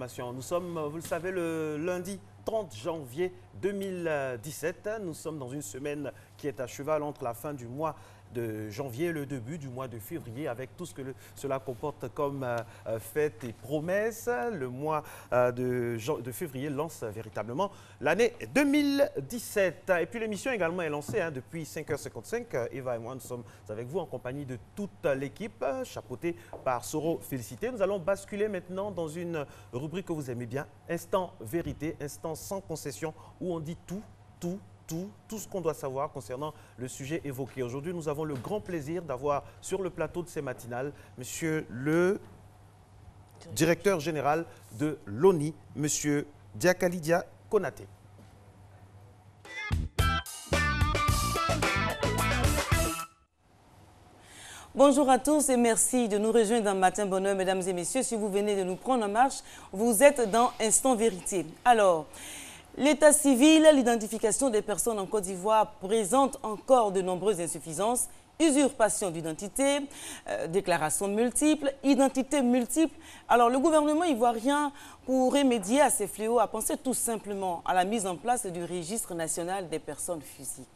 d'information. Nous sommes, vous le savez, le lundi 30 janvier 2017. Nous sommes dans une semaine qui est à cheval entre la fin du mois de janvier et le début du mois de février, avec tout ce que cela comporte comme fêtes et promesses. Le mois de février lance véritablement l'année 2017. Et puis l'émission également est lancée depuis 5h55. Eva et moi, nous sommes avec vous en compagnie de toute l'équipe, chapeautée par Soro Félicité. Nous allons basculer maintenant dans une rubrique que vous aimez bien, Instant Vérité, instant sans concession, où on dit tout ce qu'on doit savoir concernant le sujet évoqué. Aujourd'hui, nous avons le grand plaisir d'avoir sur le plateau de ces matinales monsieur le directeur général de l'ONI, monsieur Diakalidia Konaté. Bonjour à tous et merci de nous rejoindre dans Matin Bonheur, mesdames et messieurs. Si vous venez de nous prendre en marche, vous êtes dans Instant Vérité. Alors, l'état civil, l'identification des personnes en Côte d'Ivoire présente encore de nombreuses insuffisances. Usurpation d'identité, déclarations multiples, identités multiples. Alors le gouvernement ivoirien, pour remédier à ces fléaux, a pensé tout simplement à la mise en place du registre national des personnes physiques.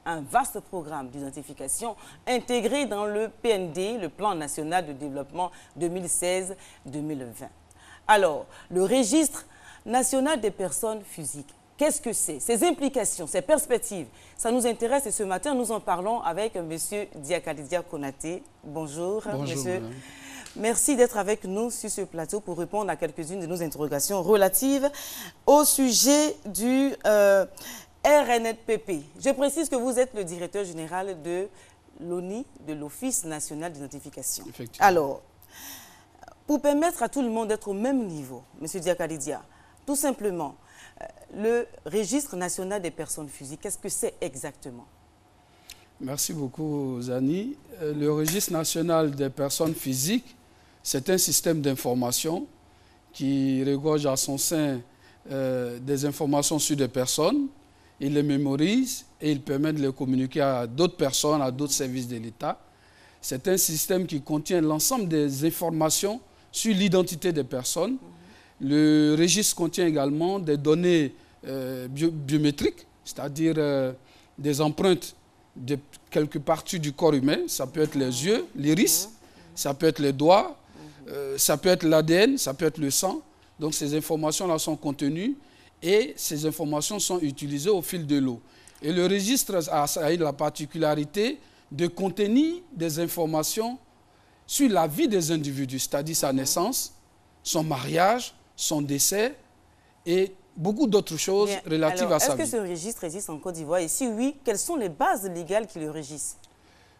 Un vaste programme d'identification intégré dans le PND, le Plan national de développement 2016-2020. Alors, le registre national des personnes physiques. Qu'est-ce que c'est? Ses implications, ses perspectives, ça nous intéresse et ce matin, nous en parlons avec M. Diakalidia Konaté. Bonjour, monsieur. Madame. Merci d'être avec nous sur ce plateau pour répondre à quelques-unes de nos interrogations relatives au sujet du RNPP. Je précise que vous êtes le directeur général de l'ONI, de l'Office national d'identification. Alors, pour permettre à tout le monde d'être au même niveau, M. Diakalidia, tout simplement, le registre national des personnes physiques, qu'est-ce que c'est exactement? Merci beaucoup, Zani. Le registre national des personnes physiques, c'est un système d'information qui regorge à son sein des informations sur des personnes. Il les mémorise et il permet de les communiquer à d'autres personnes, à d'autres services de l'État. C'est un système qui contient l'ensemble des informations sur l'identité des personnes. Le registre contient également des données biométriques, c'est-à-dire des empreintes de quelques parties du corps humain. Ça peut être les yeux, l'iris, ça peut être les doigts, ça peut être l'ADN, ça peut être le sang. Donc ces informations-là sont contenues et ces informations sont utilisées au fil de l'eau. Et le registre a la particularité de contenir des informations sur la vie des individus, c'est-à-dire sa naissance, son mariage, son décès et beaucoup d'autres choses relatives à sa vie. Est-ce que ce registre existe en Côte d'Ivoire? Et si oui, quelles sont les bases légales qui le régissent?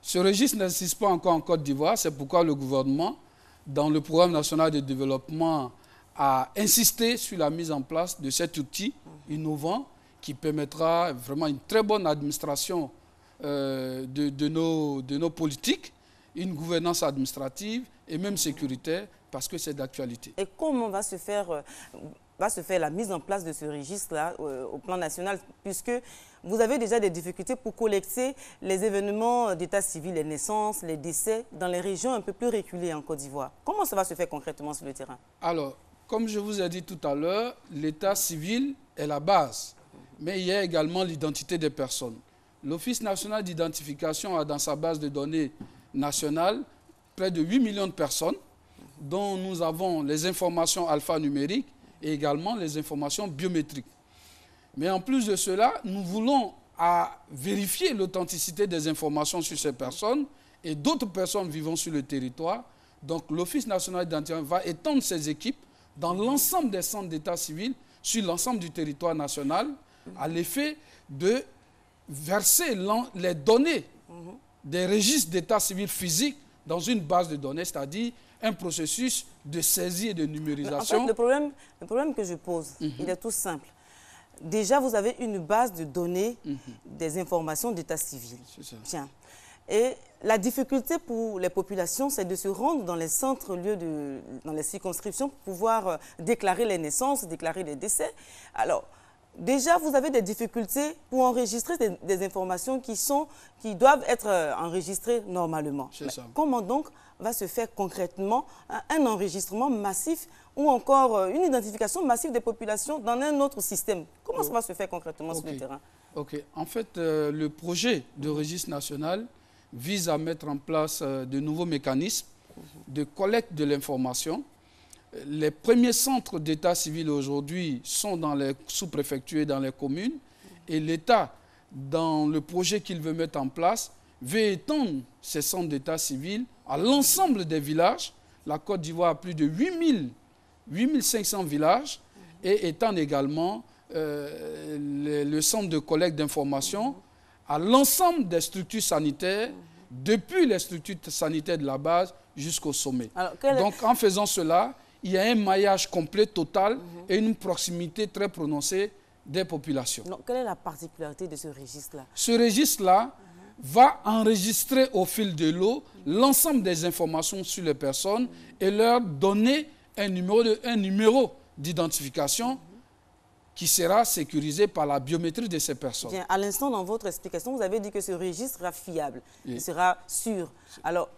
Ce registre n'existe pas encore en Côte d'Ivoire. C'est pourquoi le gouvernement, dans le programme national de développement, a insisté sur la mise en place de cet outil innovant qui permettra vraiment une très bonne administration de nos politiques, une gouvernance administrative et même sécuritaire, parce que c'est d'actualité. Et comment va se faire la mise en place de ce registre-là au plan national, puisque vous avez déjà des difficultés pour collecter les événements d'état civil, les naissances, les décès dans les régions un peu plus reculées en Côte d'Ivoire. Comment ça va se faire concrètement sur le terrain? Alors, comme je vous ai dit tout à l'heure, l'état civil est la base, mais il y a également l'identité des personnes. L'Office national d'identification a dans sa base de données nationale près de 8 millions de personnes, dont nous avons les informations alphanumériques et également les informations biométriques. Mais en plus de cela, nous voulons vérifier l'authenticité des informations sur ces personnes et d'autres personnes vivant sur le territoire. Donc l'Office national d'identification va étendre ses équipes dans l'ensemble des centres d'état civil sur l'ensemble du territoire national à l'effet de verser les données des registres d'état civil physique dans une base de données, c'est-à-dire un processus de saisie et de numérisation. En fait, le problème que je pose, il est tout simple. Déjà, vous avez une base de données des informations d'état civil. Tiens. Et la difficulté pour les populations, c'est de se rendre dans les centres-lieux, dans les circonscriptions, pour pouvoir déclarer les naissances, déclarer les décès. Alors, déjà, vous avez des difficultés pour enregistrer des informations qui doivent être enregistrées normalement. Comment donc va se faire concrètement un enregistrement massif ou encore une identification massive des populations dans un autre système. Comment ça va se faire concrètement sur le terrain? Ok. En fait, le projet de registre national vise à mettre en place de nouveaux mécanismes de collecte de l'information. Les premiers centres d'état civil aujourd'hui sont dans les sous-préfectures et dans les communes. Et l'État, dans le projet qu'il veut mettre en place, veut étendre ces centres d'état civil à l'ensemble des villages. La Côte d'Ivoire a plus de 8500 villages et étendre également le centre de collecte d'informations à l'ensemble des structures sanitaires, depuis les structures sanitaires de la base jusqu'au sommet. Alors, donc, en faisant cela, il y a un maillage complet, total, et une proximité très prononcée des populations. Donc, quelle est la particularité de ce registre-là? Ce registre-là va enregistrer au fil de l'eau l'ensemble des informations sur les personnes et leur donner un numéro d'identification qui sera sécurisé par la biométrie de ces personnes. Bien, à l'instant, dans votre explication, vous avez dit que ce registre sera fiable, il sera sûr. Alors,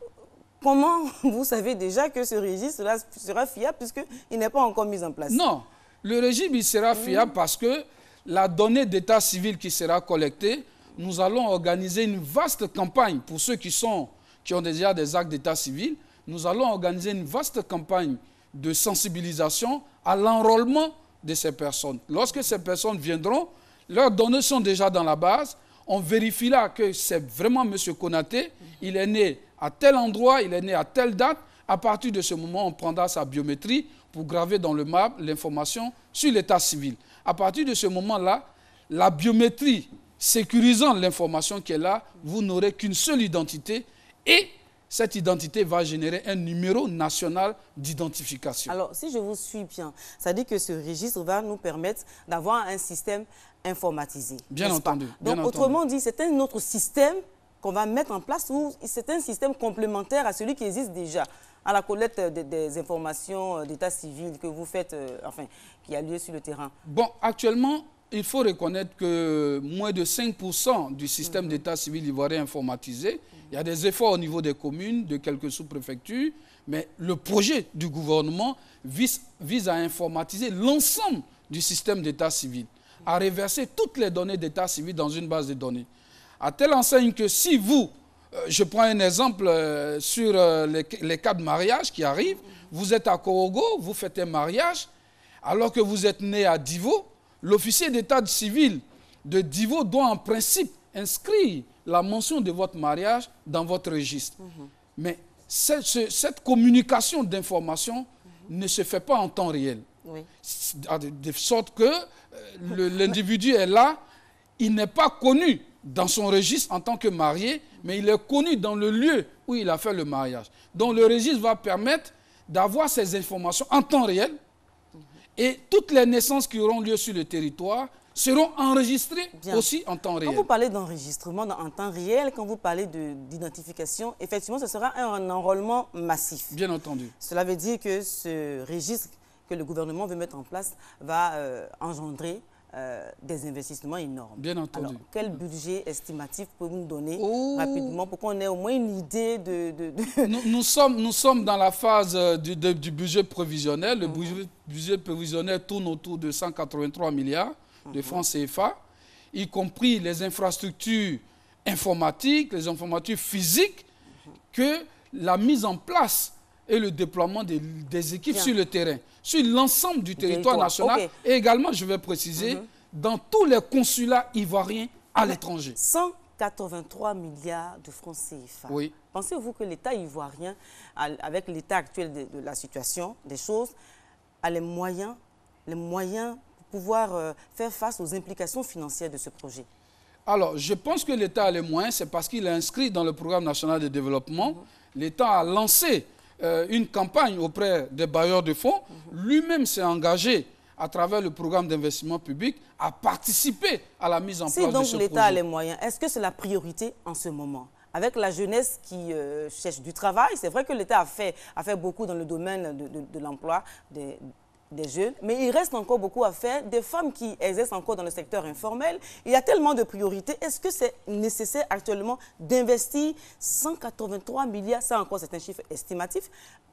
comment vous savez déjà que ce registre sera fiable puisqu'il n'est pas encore mis en place? Non, le registre il sera fiable parce que la donnée d'état civil qui sera collectée, nous allons organiser une vaste campagne pour ceux qui ont déjà des actes d'état civil. Nous allons organiser une vaste campagne de sensibilisation à l'enrôlement de ces personnes. Lorsque ces personnes viendront, leurs données sont déjà dans la base. On vérifiera que c'est vraiment M. Konaté. Il est né à tel endroit, il est né à telle date. À partir de ce moment, on prendra sa biométrie pour graver dans le marbre l'information sur l'état civil. À partir de ce moment-là, la biométrie sécurisant l'information qui est là, vous n'aurez qu'une seule identité et cette identité va générer un numéro national d'identification. Alors, si je vous suis bien, ça dit que ce registre va nous permettre d'avoir un système informatisé. Bien entendu. Donc, autrement dit, c'est un autre système qu'on va mettre en place ou c'est un système complémentaire à celui qui existe déjà à la collecte des informations d'état civil que vous faites, enfin, qui a lieu sur le terrain? Bon, actuellement, il faut reconnaître que moins de 5% du système d'état civil ivoirien informatisé. Il y a des efforts au niveau des communes, de quelques sous-préfectures, mais le projet du gouvernement vise à informatiser l'ensemble du système d'état civil, à reverser toutes les données d'état civil dans une base de données. À telle enseigne que si vous, je prends un exemple sur les cas de mariage qui arrivent, vous êtes à Korogo, vous faites un mariage, alors que vous êtes né à Divo, l'officier d'état civil de Divo doit en principe inscrire la mention de votre mariage dans votre registre. Mais cette communication d'informations ne se fait pas en temps réel. De sorte que l'individu est là, il n'est pas connu dans son registre en tant que marié, mais il est connu dans le lieu où il a fait le mariage. Donc le registre va permettre d'avoir ces informations en temps réel et toutes les naissances qui auront lieu sur le territoire seront enregistrées aussi en temps réel. Quand vous parlez d'enregistrement en temps réel, quand vous parlez d'identification, effectivement, ce sera un enrôlement massif. Bien entendu. Cela veut dire que ce registre que le gouvernement veut mettre en place va engendrer des investissements énormes. Bien entendu. Alors, quel budget estimatif pouvez-vous nous donner rapidement pour qu'on ait au moins une idée de... Nous sommes dans la phase du budget prévisionnel. Le budget prévisionnel tourne autour de 183 milliards de francs CFA, y compris les infrastructures informatiques, les infrastructures physiques, que la mise en place et le déploiement des équipes sur le terrain, sur l'ensemble du territoire national, et également, je vais préciser, dans tous les consulats ivoiriens à l'étranger. 183 milliards de francs CFA. Oui. Pensez-vous que l'État ivoirien, avec l'état actuel de la situation des choses, a les moyens pour pouvoir faire face aux implications financières de ce projet? Alors, je pense que l'État a les moyens, c'est parce qu'il est inscrit dans le programme national de développement. L'État a lancé une campagne auprès des bailleurs de fonds. Lui-même s'est engagé à travers le programme d'investissement public à participer à la mise en place de ce projet. Si donc l'État a les moyens, est-ce que c'est la priorité en ce moment? Avec la jeunesse qui cherche du travail, c'est vrai que l'État a fait beaucoup dans le domaine de l'emploi des jeunes, mais il reste encore beaucoup à faire. Des femmes qui exercent encore dans le secteur informel, il y a tellement de priorités. Est-ce que c'est nécessaire actuellement d'investir 183 milliards, ça encore c'est un chiffre estimatif,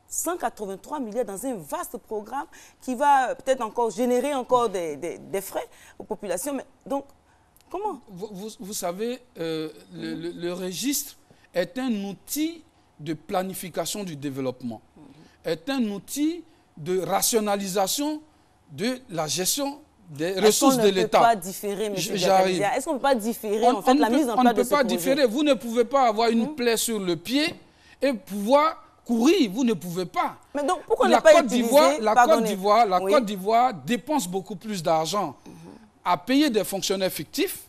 183 milliards dans un vaste programme qui va peut-être encore générer encore des frais aux populations. Mais donc, comment? Vous savez, le registre est un outil de planification du développement, est un outil de rationalisation de la gestion des ressources de l'État. Est-ce qu'on ne peut pas différer en fait, la mise en place de ce projet? On ne peut pas différer. Vous ne pouvez pas avoir une plaie sur le pied et pouvoir courir. Vous ne pouvez pas. Mais donc, pourquoi ne pas utiliser... La Côte d'Ivoire dépense beaucoup plus d'argent à payer des fonctionnaires fictifs.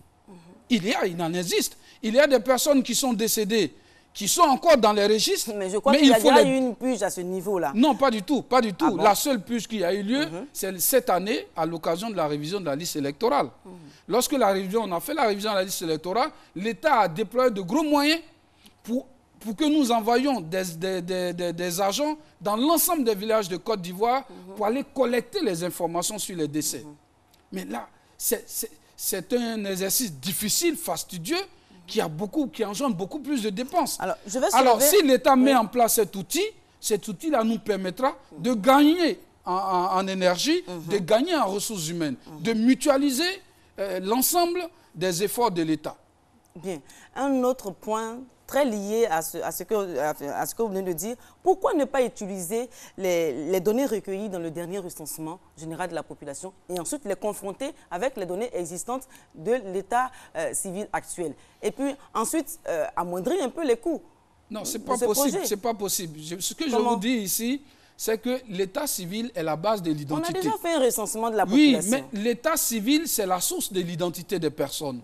Il en existe. Il y a des personnes qui sont décédées, qui sont encore dans les registres. Mais je crois qu'il y a déjà eu une purge à ce niveau-là. Non, pas du tout, pas du tout. Ah bon? La seule purge qui a eu lieu, c'est cette année, à l'occasion de la révision de la liste électorale. Lorsque on a fait la révision de la liste électorale, l'État a déployé de gros moyens pour que nous envoyions des agents dans l'ensemble des villages de Côte d'Ivoire pour aller collecter les informations sur les décès. Mais là, c'est un exercice difficile, fastidieux, qui engendre beaucoup plus de dépenses. Alors si l'État met en place cet outil-là nous permettra de gagner en énergie, de gagner en ressources humaines, de mutualiser l'ensemble des efforts de l'État. Bien. Un autre point très lié à ce que vous venez de dire, pourquoi ne pas utiliser les données recueillies dans le dernier recensement général de la population et ensuite les confronter avec les données existantes de l'état civil actuel? Et puis ensuite amoindrir un peu les coûts. Non, ce n'est pas possible. C'est pas possible. Ce que je vous dis ici, c'est que l'état civil est la base de l'identité. On a déjà fait un recensement de la population. Oui, mais l'état civil, c'est la source de l'identité des personnes.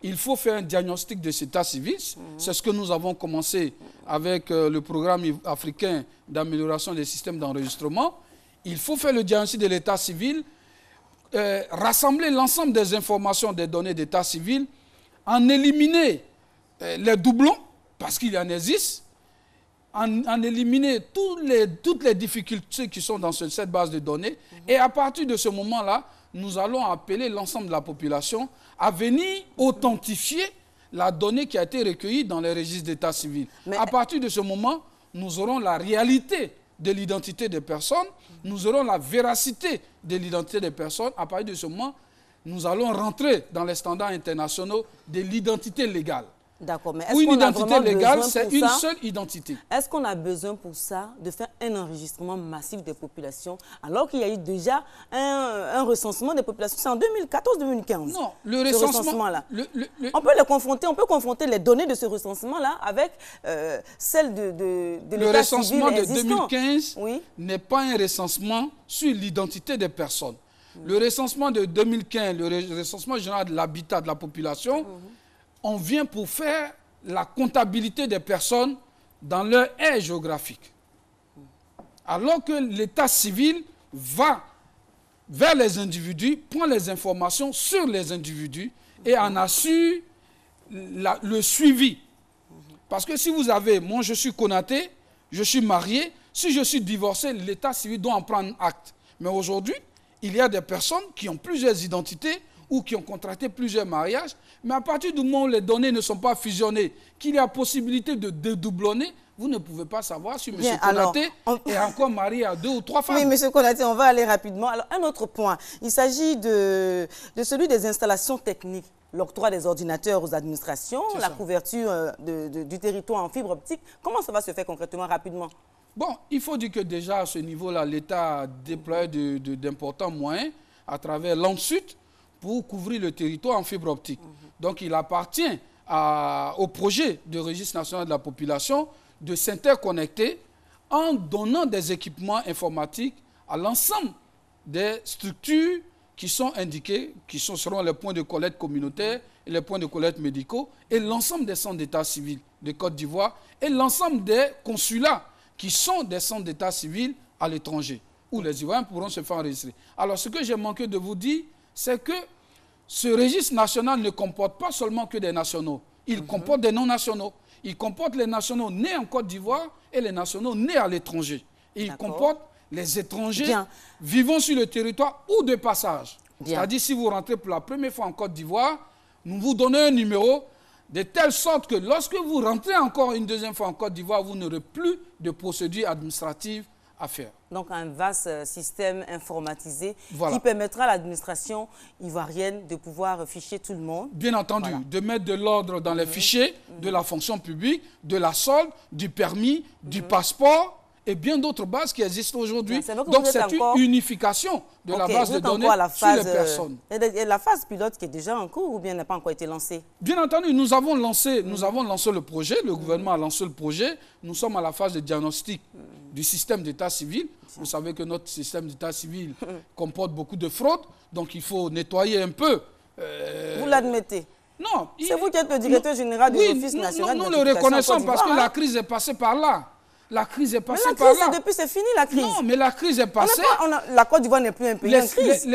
Il faut faire un diagnostic de cet état civil. C'est ce que nous avons commencé avec le programme africain d'amélioration des systèmes d'enregistrement. Il faut faire le diagnostic de l'état civil, rassembler l'ensemble des informations des données d'état civil, en éliminer les doublons, parce qu'il y en existe, en éliminer toutes les difficultés qui sont dans cette base de données. Et à partir de ce moment-là, nous allons appeler l'ensemble de la population à venir authentifier la donnée qui a été recueillie dans les registres d'état civil. À partir de ce moment, nous aurons la réalité de l'identité des personnes, nous aurons la véracité de l'identité des personnes. À partir de ce moment, nous allons rentrer dans les standards internationaux de l'identité légale. D'accord, mais pour une identité légale, c'est une seule identité. Est-ce qu'on a besoin pour ça de faire un enregistrement massif des populations alors qu'il y a eu déjà un recensement des populations? C'est en 2014-2015. Non, le recensement-là. On peut les confronter, on peut confronter les données de ce recensement-là avec celles de l'état civil existant. Le recensement de 2015 n'est pas un recensement sur l'identité des personnes. Le recensement de 2015, le recensement général de l'habitat de la population, on vient pour faire la comptabilité des personnes dans leur aire géographique. Alors que l'état civil va vers les individus, prend les informations sur les individus et en assure le suivi. Parce que si vous avez, moi je suis Konaté, je suis marié, si je suis divorcé, l'état civil doit en prendre acte. Mais aujourd'hui, il y a des personnes qui ont plusieurs identités ou qui ont contracté plusieurs mariages, mais à partir du moment où les données ne sont pas fusionnées, qu'il y a possibilité de dédoublonner, vous ne pouvez pas savoir si M. Konaté est encore marié à 2 ou 3 femmes. Oui, M. Konaté, on va aller rapidement. Alors, un autre point, il s'agit de celui des installations techniques, l'octroi des ordinateurs aux administrations, la couverture du territoire en fibre optique. Comment ça va se faire concrètement, rapidement? Bon, il faut dire que déjà à ce niveau-là, l'État a déployé d'importants moyens à travers l'ANSUT pour couvrir le territoire en fibre optique. Donc il appartient au projet de registre national de la population de s'interconnecter en donnant des équipements informatiques à l'ensemble des structures qui sont indiquées, qui seront les points de collecte communautaires et les points de collecte médicaux, et l'ensemble des centres d'état civil de Côte d'Ivoire et l'ensemble des consulats qui sont des centres d'état civil à l'étranger, où les Ivoiriens pourront se faire enregistrer. Alors ce que j'ai manqué de vous dire, c'est que ce registre national ne comporte pas seulement que des nationaux. Il comporte des non-nationaux. Il comporte les nationaux nés en Côte d'Ivoire et les nationaux nés à l'étranger. Et il comporte les étrangers vivant sur le territoire ou de passage. C'est-à-dire, si vous rentrez pour la première fois en Côte d'Ivoire, nous vous donnons un numéro de telle sorte que lorsque vous rentrez encore une deuxième fois en Côte d'Ivoire, vous n'aurez plus de procédures administratives à faire. Donc un vaste système informatisé Voilà. qui permettra à l'administration ivoirienne de pouvoir ficher tout le monde. Bien entendu, Voilà. de mettre de l'ordre dans les fichiers de la fonction publique, de la solde, du permis, du passeport et bien d'autres bases qui existent aujourd'hui. Bien, c'est vrai que Donc vous êtes c'est encore- une unification de la Ok, base vous de êtes données encore à la sur les phase, personnes. et la phase pilote qui est déjà en cours ou bien n'a pas encore été lancée? Bien entendu, nous avons lancé le projet, le gouvernement a lancé le projet. Nous sommes à la phase de diagnostic du système d'état civil. Vous savez que notre système d'état civil comporte beaucoup de fraudes, donc il faut nettoyer un peu. Vous l'admettez? Non. C'est vous qui êtes le directeur général de l'Office national nous de le reconnaissons Côte parce que d'Ivoire, la hein. crise est passée par là. La crise est Mais passée la par crise, là. depuis c'est fini la crise. Non, mais la crise est passée. La Côte d'Ivoire n'est plus un pays en crise.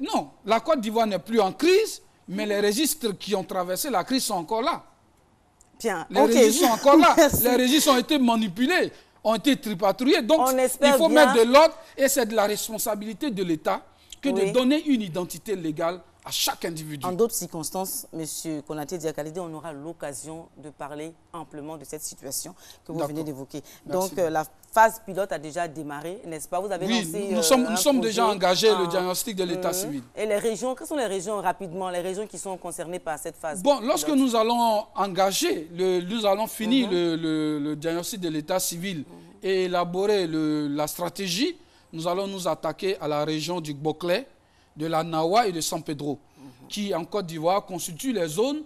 Non, la Côte d'Ivoire n'est plus en crise, mais les registres qui ont traversé la crise sont encore là. Bien, Les ok. registres sont encore là. Merci. Les registres ont été manipulés, ont été tripatouillés. Donc, On il espère faut bien. mettre de l'ordre et c'est de la responsabilité de l'État que Oui. de donner une identité légale à chaque individu. En d'autres circonstances, M. Konaté Diakalede, on aura l'occasion de parler amplement de cette situation que vous venez d'évoquer. Merci. Donc, la phase pilote a déjà démarré, n'est-ce pas? Vous avez Oui, lancé nous un sommes déjà projet engagés en- le diagnostic de l'état civil. Et les régions, quelles sont les régions, rapidement, les régions qui sont concernées par cette phase Bon, lorsque pilote? nous allons engager, nous allons finir le diagnostic de l'état civil et élaborer la stratégie, nous allons nous attaquer à la région du Boclé, de la Nawa et de San Pedro, qui en Côte d'Ivoire constituent les zones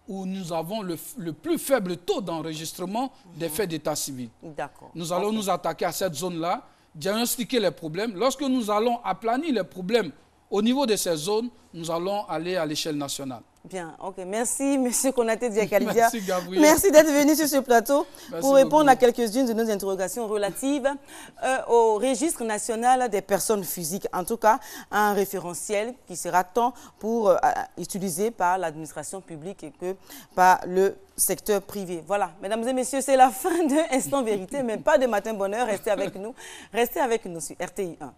où nous avons le plus faible taux d'enregistrement des faits d'état civil. D'accord. Nous allons nous attaquer à cette zone-là, diagnostiquer les problèmes. Lorsque nous allons aplanir les problèmes au niveau de ces zones, nous allons aller à l'échelle nationale. Bien, ok. Merci, M. Konaté Diakalidia. Merci, Gabriel. Merci d'être venu sur ce plateau Merci pour répondre beaucoup. à quelques-unes de nos interrogations relatives au registre national des personnes physiques. En tout cas, un référentiel qui sera tant pour utiliser par l'administration publique et que par le secteur privé. Voilà, mesdames et messieurs, c'est la fin de Instant Vérité, mais pas de Matin Bonheur. Restez avec nous sur RTI 1.